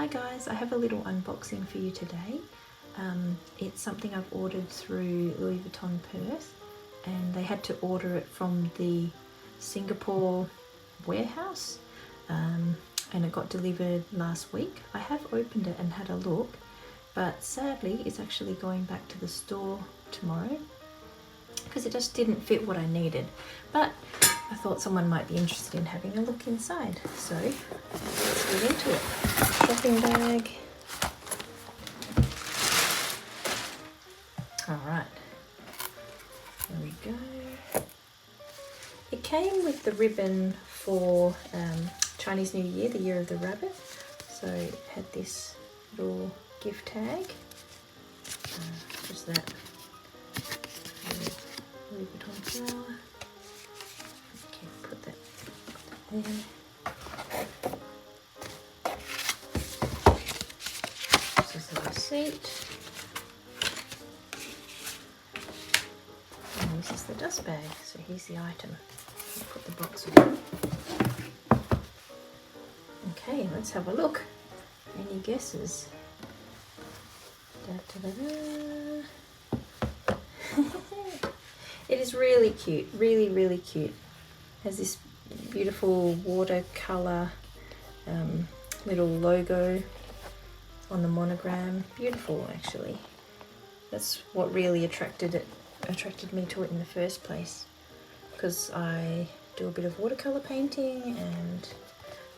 Hi guys, I have a little unboxing for you today. It's something I've ordered through Louis Vuitton Perth, and they had to order it from the Singapore warehouse, and it got delivered last week. I have opened it and had a look, but sadly it's actually going back to the store tomorrow because it just didn't fit what I needed. But I thought someone might be interested in having a look inside, so let's get into it. Shopping bag. Alright, there we go. It came with the ribbon for Chinese New Year, the Year of the Rabbit. So it had this little gift tag, just that Louis Vuitton flower. Okay, put that there. This is the receipt. And this is the dust bag. So here's the item. I'll put the box on. Okay, let's have a look. Any guesses? Da, da, da, da. It is really cute, really cute. It has this beautiful watercolor little logo on the monogram. Beautiful, actually. That's what really attracted me to it in the first place, because I do a bit of watercolor painting and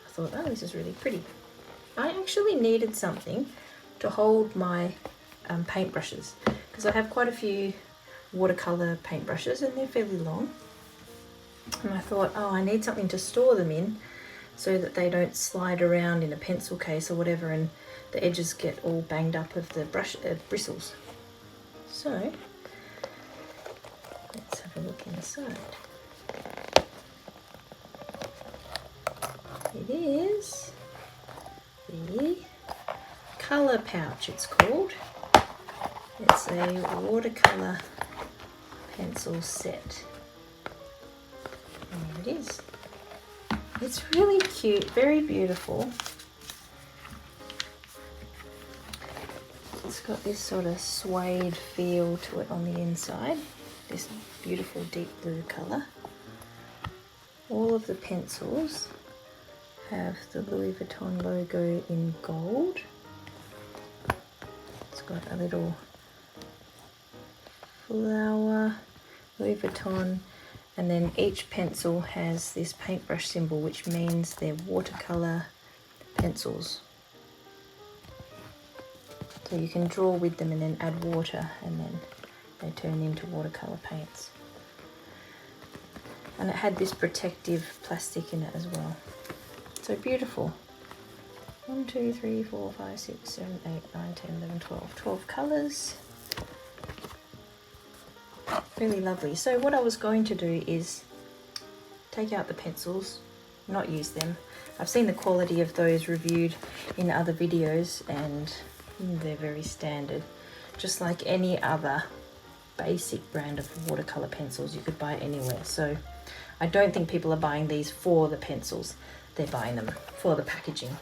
I thought, oh, this is really pretty. I actually needed something to hold my paintbrushes, because I have quite a few watercolor paintbrushes and they're fairly long, and I thought, oh, I need something to store them in so that they don't slide around in a pencil case or whatever and the edges get all banged up of the brush bristles. So let's have a look inside. It is the colour pouch, it's called. It's a watercolour pencil set. And there it is. It's really cute, very beautiful. It's got this sort of suede feel to it on the inside. This beautiful deep blue colour. All of the pencils have the Louis Vuitton logo in gold. It's got a little flower, Louis Vuitton, and then each pencil has this paintbrush symbol, which means they're watercolor pencils. So you can draw with them and then add water, and then they turn into watercolor paints. And it had this protective plastic in it as well. So beautiful. 1, 2, 3, 4, 5, 6, 7, 8, 9, 10, 11, 12. 12 colours. Really lovely. So what I was going to do is take out the pencils, not use them. I've seen the quality of those reviewed in other videos and they're very standard. Just like any other basic brand of watercolor pencils you could buy anywhere. So I don't think people are buying these for the pencils. They're buying them for the packaging.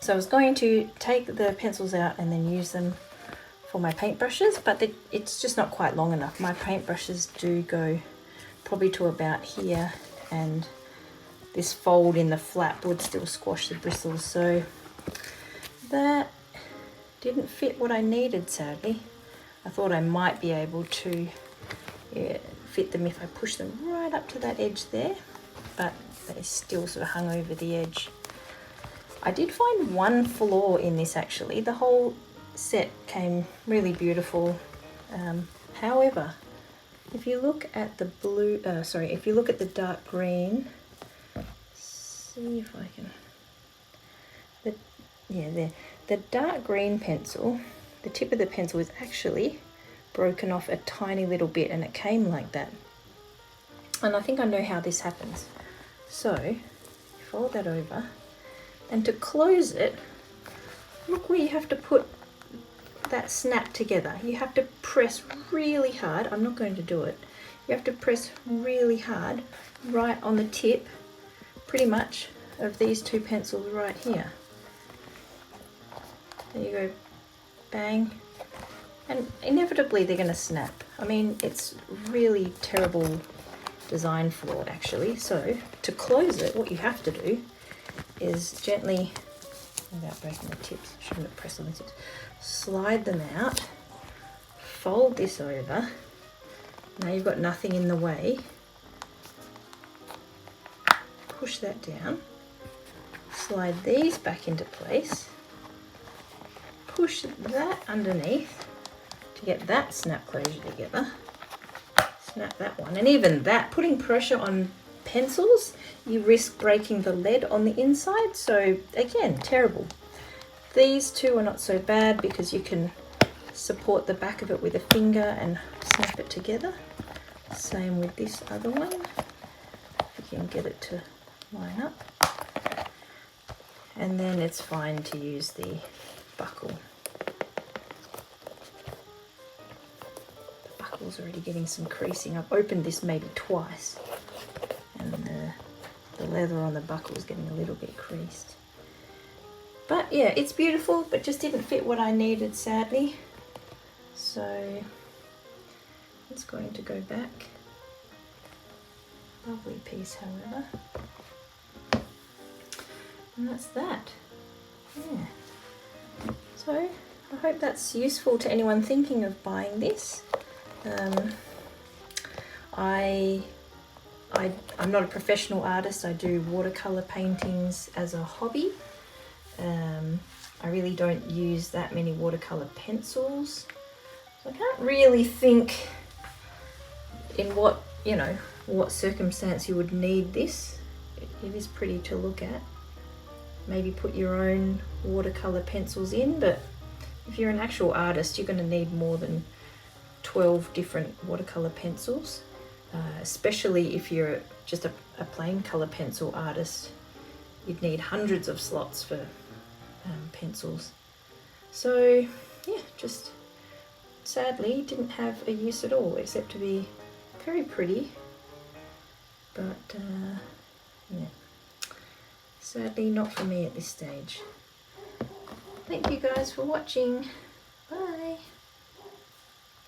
So I was going to take the pencils out and then use them for my paintbrushes, but it's just not quite long enough. My paintbrushes do go probably to about here, and this fold in the flap would still squash the bristles, so that didn't fit what I needed, sadly. I thought I might be able to fit them if I push them right up to that edge there, but they still sort of hung over the edge. I did find one flaw in this actually. The whole set came really beautiful. However, if you look at the blue, if you look at the dark green, see if I can, the dark green pencil, the tip of the pencil is actually broken off a tiny little bit, and it came like that. And I think I know how this happens. So fold that over, and to close it, look where you have to put that snap together. You have to press really hard. I'm not going to do it. You have to press really hard right on the tip, pretty much, of these two pencils right here. There you go, bang. And inevitably they're going to snap. I mean, it's really terrible design flaw actually. So to close it, what you have to do is gently, without breaking the tips, shouldn't have pressed on the tips, slide them out, fold this over. Now you've got nothing in the way. Push that down, slide these back into place, push that underneath to get that snap closure together, snap that one, and even that, putting pressure on pencils, you risk breaking the lead on the inside, so again, terrible. These two are not so bad because you can support the back of it with a finger and snap it together. Same with this other one, if you can get it to line up. And then it's fine to use the buckle. The buckle's already getting some creasing. I've opened this maybe twice and the leather on the buckle is getting a little bit creased. But yeah, it's beautiful, but just didn't fit what I needed, sadly. So it's going to go back. Lovely piece, however. And that's that. Yeah. So I hope that's useful to anyone thinking of buying this. I'm not a professional artist. I do watercolor paintings as a hobby. I really don't use that many watercolor pencils. So I can't really think in what circumstance you would need this. It is pretty to look at. Maybe put your own watercolor pencils in, but if you're an actual artist, you're going to need more than 12 different watercolor pencils, especially if you're just a plain color pencil artist. You'd need hundreds of slots for pencils. So yeah, just sadly didn't have a use at all except to be very pretty, but yeah, sadly not for me at this stage. Thank you guys for watching.